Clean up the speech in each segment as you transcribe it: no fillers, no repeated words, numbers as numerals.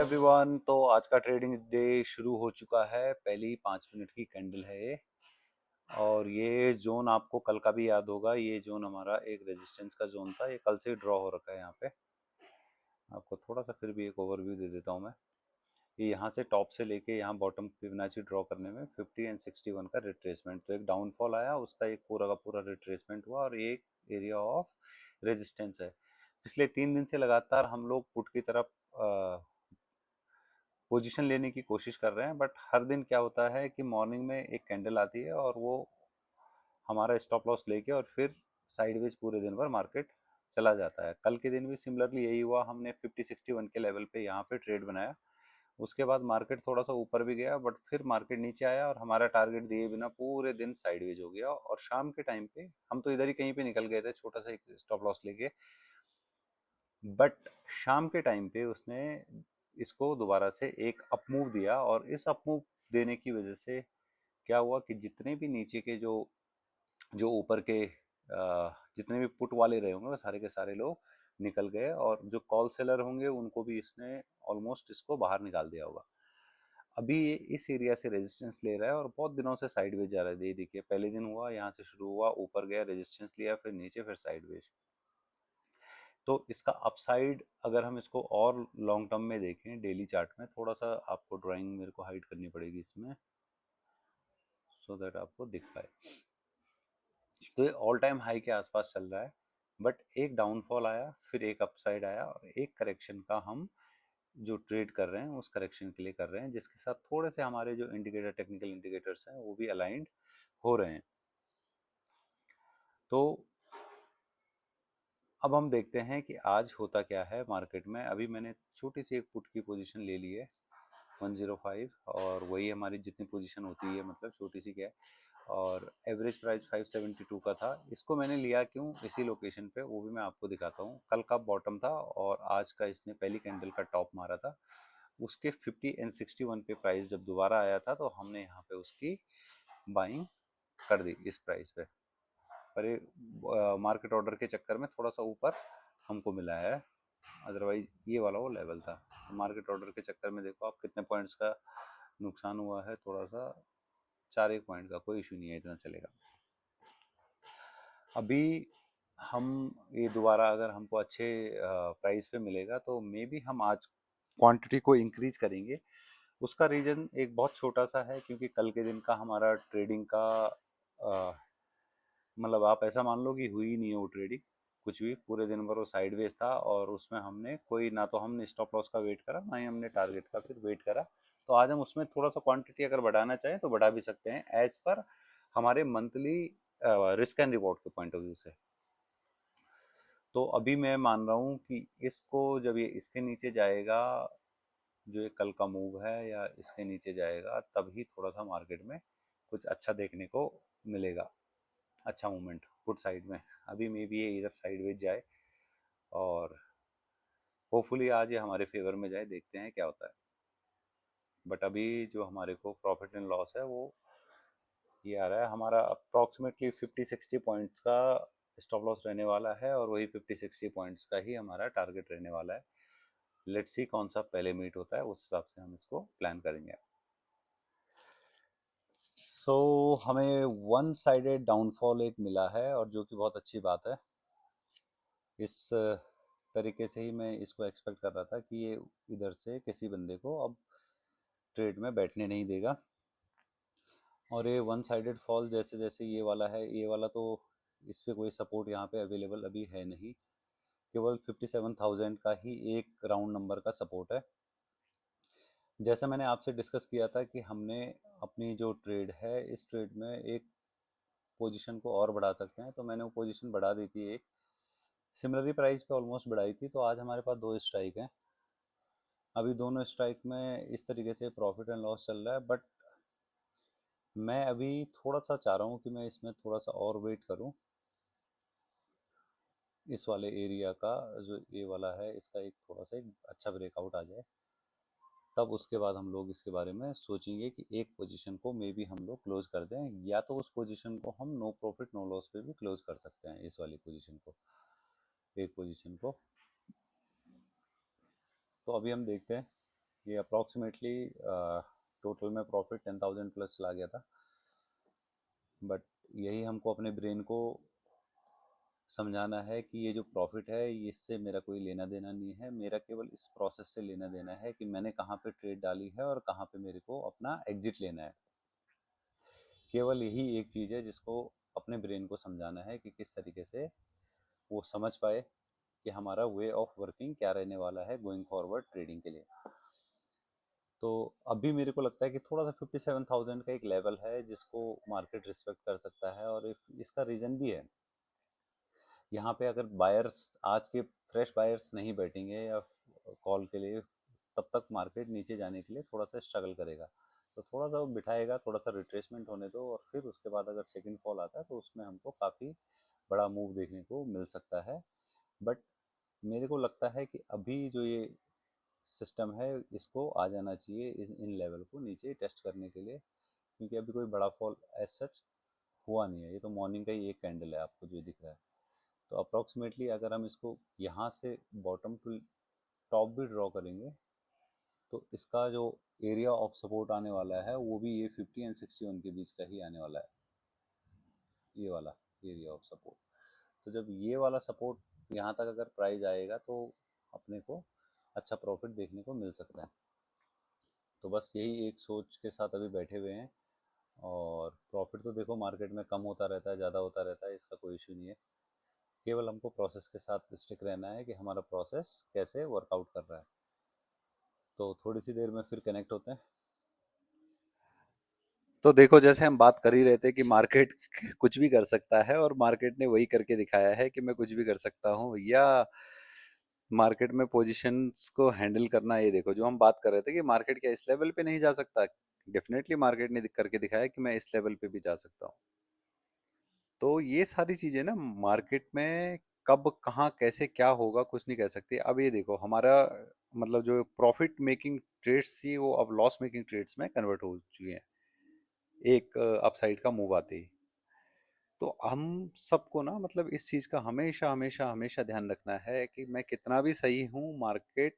Everyone, तो आज का ट्रेडिंग डे शुरू हो चुका है। पहली 5 मिनट की कैंडल है ये। और ये जोन आपको कल का भी याद होगा। ये जोन हमारा एक रेजिस्टेंस का जोन था। ये कल से ड्रॉ हो रखा है। यहाँ पे आपको थोड़ा सा फिर भी एक ओवरव्यू दे देता हूँ मैं। ये यहाँ से टॉप से लेके यहाँ बॉटम फिबोनाची ड्रॉ करने में 50 एंड 61 का रिट्रेसमेंट, तो एक डाउनफॉल आया, उसका एक पूरा का पूरा रिट्रेसमेंट हुआ और ये एक एरिया ऑफ रेजिस्टेंस है। पिछले 3 दिन से लगातार हम लोग पुट की तरफ पोजीशन लेने की कोशिश कर रहे हैं, बट हर दिन क्या होता है कि मॉर्निंग में एक कैंडल आती है और वो हमारा स्टॉप लॉस लेके और फिर साइडवेज पूरे दिन भर मार्केट चला जाता है। कल के दिन भी सिमिलरली यही हुआ। हमने 50-61 के लेवल पे यहाँ पे ट्रेड बनाया। उसके बाद मार्केट थोड़ा सा ऊपर भी गया, बट फिर मार्केट नीचे आया और हमारा टारगेट दिए बिना पूरे दिन साइडवेज हो गया। और शाम के टाइम पे हम तो इधर ही कहीं पे निकल गए थे छोटा सा एक स्टॉप लॉस लेके, बट शाम के टाइम पे उसने इसको दोबारा से एक अप मूव दिया। और इस अप मूव देने की वजह से क्या हुआ कि जितने भी नीचे के जो जो ऊपर के जितने भी पुट वाले रहे होंगे वो सारे के सारे लोग निकल गए, और जो कॉल सेलर होंगे उनको भी इसने ऑलमोस्ट इसको बाहर निकाल दिया होगा। अभी ये इस एरिया से रेजिस्टेंस ले रहा है और बहुत दिनों से साइडवेज जा रहा है। ये देखिए, पहले दिन हुआ, यहाँ से शुरू हुआ, ऊपर गया, रेजिस्टेंस लिया, फिर नीचे, फिर साइडवेज। तो इसका अपसाइड अगर हम इसको और लॉन्ग टर्म में देखें, डेली चार्ट में, थोड़ा सा आपको ड्राइंग मेरे को हाइड करनी पड़ेगी इसमें सो दैट आपको दिख पाए। तो ये ऑल टाइम हाई के आसपास चल रहा है, बट एक डाउनफॉल आया, फिर एक अपसाइड आया, और एक करेक्शन का हम जो ट्रेड कर रहे हैं उस करेक्शन के लिए कर रहे हैं, जिसके साथ थोड़े से हमारे जो इंडिकेटर, टेक्निकल इंडिकेटर्स हैं, वो भी अलाइंड हो रहे हैं। तो अब हम देखते हैं कि आज होता क्या है मार्केट में। अभी मैंने छोटी सी एक पुट की पोजीशन ले ली है 105, और वही हमारी जितनी पोजीशन होती है, मतलब छोटी सी क्या है। और एवरेज प्राइस 572 का था। इसको मैंने लिया क्यों, इसी लोकेशन पे, वो भी मैं आपको दिखाता हूँ। कल का बॉटम था और आज का इसने पहली कैंडल का टॉप मारा था। उसके 50 एंड 61 पे प्राइस जब दोबारा आया था, तो हमने यहाँ पे उसकी बाइंग कर दी इस प्राइस पे। पर ये मार्केट ऑर्डर के चक्कर में थोड़ा सा ऊपर हमको मिला है, अदरवाइज ये वाला वो लेवल था। मार्केट ऑर्डर के चक्कर में देखो आप कितने पॉइंट्स का नुकसान हुआ है। थोड़ा सा 4-1 पॉइंट का, कोई इशू नहीं है, इतना चलेगा। अभी हम ये दोबारा अगर हमको अच्छे प्राइस पे मिलेगा तो मे बी हम आज क्वांटिटी को इंक्रीज करेंगे। उसका रीज़न एक बहुत छोटा सा है, क्योंकि कल के दिन का हमारा ट्रेडिंग का मतलब आप ऐसा मान लो कि हुई ही नहीं है वो ट्रेडिंग कुछ भी। पूरे दिन भर वो साइडवेज था और उसमें हमने कोई, ना तो हमने स्टॉप लॉस का वेट करा, ना ही हमने टारगेट का फिर वेट करा। तो आज हम उसमें थोड़ा सा क्वांटिटी अगर बढ़ाना चाहें तो बढ़ा भी सकते हैं, एज पर हमारे मंथली रिस्क एंड रिवॉर्ड के पॉइंट ऑफ व्यू से। तो अभी मैं मान रहा हूँ कि इसको जब ये इसके नीचे जाएगा, जो ये कल का मूव है, या इसके नीचे जाएगा, तभी थोड़ा सा मार्केट में कुछ अच्छा देखने को मिलेगा, अच्छा मूवमेंट गुड साइड में। अभी मे बी ये इधर साइडवेज जाए और होपफुली आज ये हमारे फेवर में जाए, देखते हैं क्या होता है। बट अभी जो हमारे को प्रॉफिट एंड लॉस है वो ये आ रहा है, हमारा अप्रॉक्सीमेटली 50-60 पॉइंट्स का स्टॉप लॉस रहने वाला है, और वही 50-60 पॉइंट्स का ही हमारा टारगेट रहने वाला है। लेट्स सी कौन सा पहले मीट होता है, उस हिसाब से हम इसको प्लान करेंगे। सो हमें वन साइडेड डाउनफॉल एक मिला है, और जो कि बहुत अच्छी बात है। इस तरीके से ही मैं इसको एक्सपेक्ट कर रहा था कि ये इधर से किसी बंदे को अब ट्रेड में बैठने नहीं देगा। और ये वन साइडेड फॉल जैसे जैसे ये वाला है, ये वाला तो इस पे कोई सपोर्ट यहाँ पे अवेलेबल अभी है नहीं। केवल 57,000 का ही एक राउंड नंबर का सपोर्ट है। जैसा मैंने आपसे डिस्कस किया था कि हमने अपनी जो ट्रेड है, इस ट्रेड में एक पोजीशन को और बढ़ा सकते हैं, तो मैंने वो पोजीशन बढ़ा दी थी। एक सिमिलरली प्राइस पे ऑलमोस्ट बढ़ाई थी, तो आज हमारे पास दो स्ट्राइक हैं। अभी दोनों स्ट्राइक में इस तरीके से प्रॉफिट एंड लॉस चल रहा है, बट मैं अभी थोड़ा सा चाह रहा हूँ कि मैं इसमें थोड़ा सा और वेट करूँ। इस वाले एरिया का जो ये वाला है, इसका एक थोड़ा सा एक अच्छा ब्रेकआउट आ जाए, तब उसके बाद हम लोग इसके बारे में सोचेंगे कि एक पोजीशन को मे बी हम लोग क्लोज कर दें, या तो उस पोजीशन को हम नो प्रॉफिट नो लॉस पे भी क्लोज कर सकते हैं, इस वाली पोजीशन को, एक पोजीशन को। तो अभी हम देखते हैं ये अप्रॉक्सीमेटली टोटल में प्रॉफिट 10,000 प्लस चला गया था। बट यही हमको अपने ब्रेन को समझाना है कि ये जो प्रॉफिट है इससे मेरा कोई लेना देना नहीं है, मेरा केवल इस प्रोसेस से लेना देना है कि मैंने कहाँ पे ट्रेड डाली है और कहाँ पे मेरे को अपना एग्जिट लेना है। केवल यही एक चीज़ है जिसको अपने ब्रेन को समझाना है कि किस तरीके से वो समझ पाए कि हमारा वे ऑफ वर्किंग क्या रहने वाला है गोइंग फॉरवर्ड ट्रेडिंग के लिए। तो अभी मेरे को लगता है कि थोड़ा सा 57,000 का एक लेवल है जिसको मार्केट रिस्पेक्ट कर सकता है, और इसका रीज़न भी है। यहाँ पे अगर बायर्स आज के फ्रेश बायर्स नहीं बैठेंगे या कॉल के लिए, तब तक मार्केट नीचे जाने के लिए थोड़ा सा स्ट्रगल करेगा। तो थोड़ा सा वो बिठाएगा, थोड़ा सा रिट्रेसमेंट होने दो, और फिर उसके बाद अगर सेकंड फॉल आता है तो उसमें हमको काफ़ी बड़ा मूव देखने को मिल सकता है। बट मेरे को लगता है कि अभी जो ये सिस्टम है इसको आ जाना चाहिए इन लेवल को नीचे टेस्ट करने के लिए, क्योंकि अभी कोई बड़ा फॉल एज सच हुआ नहीं है। ये तो मॉर्निंग का ही एक कैंडल है आपको जो दिख रहा है। तो अप्रॉक्सीमेटली अगर हम इसको यहाँ से बॉटम टू टॉप भी ड्रॉ करेंगे तो इसका जो एरिया ऑफ सपोर्ट आने वाला है वो भी ये 50 एंड 61 के बीच का ही आने वाला है, ये वाला एरिया ऑफ सपोर्ट। तो जब ये वाला सपोर्ट यहाँ तक अगर प्राइस आएगा तो अपने को अच्छा प्रॉफिट देखने को मिल सकता है। तो बस यही एक सोच के साथ अभी बैठे हुए हैं, और प्रॉफिट तो देखो मार्केट में कम होता रहता है, ज़्यादा होता रहता है, इसका कोई इशू नहीं है। केवल हमको प्रोसेस के साथ स्टिक रहना है कि हमारा प्रोसेस कैसे वर्कआउट कर रहा है। तो थोड़ी सी देर में फिर कनेक्ट होते हैं। तो देखो, जैसे हम बात कर ही रहे थे कि मार्केट कुछ भी कर सकता है, और मार्केट ने वही करके दिखाया है कि मैं कुछ भी कर सकता हूँ भैया। मार्केट में पोजीशंस को हैंडल करना, ये देखो जो हम बात कर रहे थे कि मार्केट क्या इस लेवल पे नहीं जा सकता, डेफिनेटली मार्केट ने करके दिखाया कि मैं इस लेवल पे भी जा सकता हूँ। तो ये सारी चीजें ना मार्केट में कब कहाँ कैसे क्या होगा कुछ नहीं कह सकते। अब ये देखो हमारा मतलब जो प्रॉफिट मेकिंग ट्रेड्स थी वो अब लॉस मेकिंग ट्रेड्स में कन्वर्ट हो चुकी हैं एक अपसाइड का मूव आते ही। तो हम सबको ना मतलब इस चीज का हमेशा हमेशा हमेशा ध्यान रखना है कि मैं कितना भी सही हूँ, मार्केट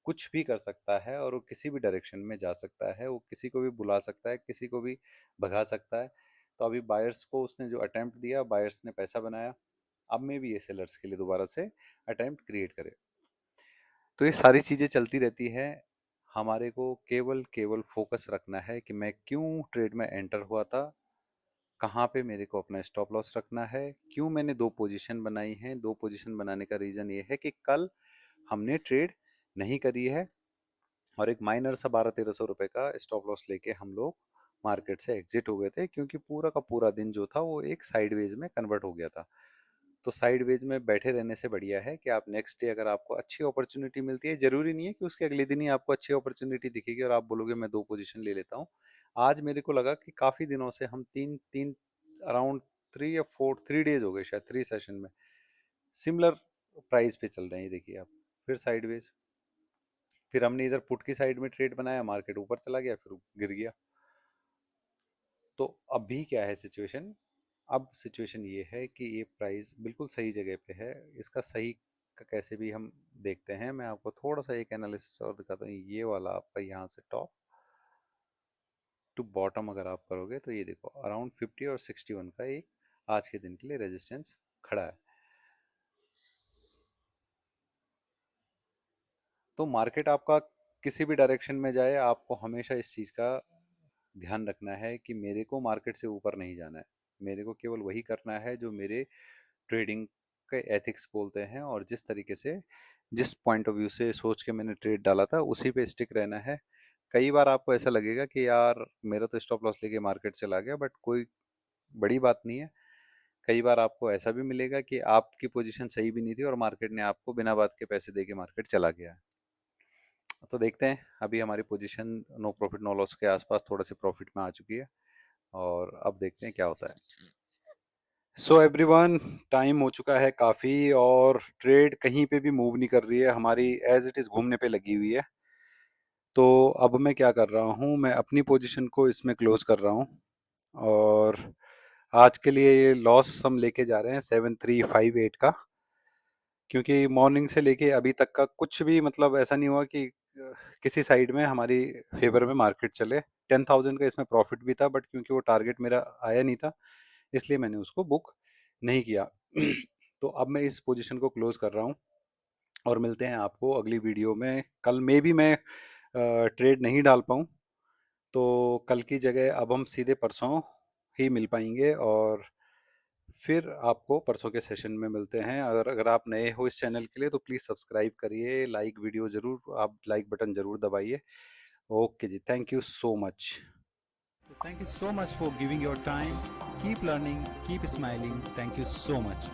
कुछ भी कर सकता है और वो किसी भी डायरेक्शन में जा सकता है, वो किसी को भी बुला सकता है, किसी को भी भगा सकता है। तो अभी बायर्स को उसने जो अटेम्प्ट दिया, बायर्स ने पैसा बनाया, अब में भी ये सेलर्स के लिए दोबारा से अटेम्प्ट क्रिएट करे। तो ये सारी चीजें चलती रहती है। हमारे को केवल केवल फोकस रखना है कि मैं क्यों ट्रेड में एंटर हुआ था, कहाँ पे मेरे को अपना स्टॉप लॉस रखना है, क्यों मैंने दो पोजीशन बनाई हैं। दो पोजीशन बनाने का रीजन ये है कि कल हमने ट्रेड नहीं करी है, और एक माइनर सा 1200-1300 रुपए का स्टॉप लॉस लेके हम लोग मार्केट से एग्जिट हो गए थे, क्योंकि पूरा का पूरा दिन जो था वो एक साइडवेज में कन्वर्ट हो गया था। तो साइडवेज में बैठे रहने से बढ़िया है कि आप नेक्स्ट डे अगर आपको अच्छी अपॉर्चुनिटी मिलती है, जरूरी नहीं है कि उसके अगले दिन ही आपको अच्छी अपॉर्चुनिटी दिखेगी और आप बोलोगे मैं दो पोजीशन ले लेता हूँ। आज मेरे को लगा कि काफी दिनों से हम तीन तीन अराउंड 3 या 4 3 डेज हो गए शायद 3 सेशन में सिमिलर प्राइस पे चल रहे हैं। देखिए आप, फिर साइडवेज, फिर हमने इधर पुट की साइड में ट्रेड बनाया, मार्केट ऊपर चला गया फिर गिर गया। तो अभी क्या है सिचुएशन, अब सिचुएशन ये है कि ये प्राइस बिल्कुल सही जगह पे है। इसका सही का कैसे भी हम देखते हैं, मैं आपको थोड़ा सा एक एनालिसिस और दिखाता हूँ। ये वाला आपका यहाँ से टॉप टू बॉटम अगर आप करोगे तो ये देखो अराउंड 50 और 61 का एक आज के दिन के लिए रेजिस्टेंस खड़ा है। तो मार्केट आपका किसी भी डायरेक्शन में जाए, आपको हमेशा इस चीज़ का ध्यान रखना है कि मेरे को मार्केट से ऊपर नहीं जाना है। मेरे को केवल वही करना है जो मेरे ट्रेडिंग के एथिक्स बोलते हैं, और जिस तरीके से जिस पॉइंट ऑफ व्यू से सोच के मैंने ट्रेड डाला था उसी पे स्टिक रहना है। कई बार आपको ऐसा लगेगा कि यार मेरा तो स्टॉप लॉस लेके मार्केट चला गया, बट कोई बड़ी बात नहीं है। कई बार आपको ऐसा भी मिलेगा कि आपकी पोजीशन सही भी नहीं थी और मार्केट ने आपको बिना बात के पैसे दे के मार्केट चला गया। तो देखते हैं, अभी हमारी position no profit no loss के आसपास थोड़ा से प्रॉफिट में आ चुकी है, और अब देखते हैं क्या होता है। सो एवरीवन, टाइम हो चुका है काफ़ी, और ट्रेड कहीं पे भी मूव नहीं कर रही है हमारी, एज इट इज़ घूमने पे लगी हुई है। तो अब मैं क्या कर रहा हूँ, मैं अपनी पोजीशन को इसमें क्लोज कर रहा हूँ, और आज के लिए ये लॉस हम लेके जा रहे हैं 7358 का, क्योंकि मॉर्निंग से लेके अभी तक का कुछ भी मतलब ऐसा नहीं हुआ कि किसी साइड में हमारी फेवर में मार्केट चले। 10,000 का इसमें प्रॉफिट भी था, बट क्योंकि वो टारगेट मेरा आया नहीं था, इसलिए मैंने उसको बुक नहीं किया। तो अब मैं इस पोजीशन को क्लोज कर रहा हूँ और मिलते हैं आपको अगली वीडियो में। कल में भी मैं ट्रेड नहीं डाल पाऊँ, तो कल की जगह अब हम सीधे परसों ही मिल पाएंगे, और फिर आपको परसों के सेशन में मिलते हैं। अगर अगर आप नए हो इस चैनल के लिए तो प्लीज़ सब्सक्राइब करिए, लाइक वीडियो ज़रूर, आप लाइक बटन ज़रूर दबाइए। ओके जी, thank you so much. Thank you so much for giving your time. Keep learning, keep smiling. Thank you so much.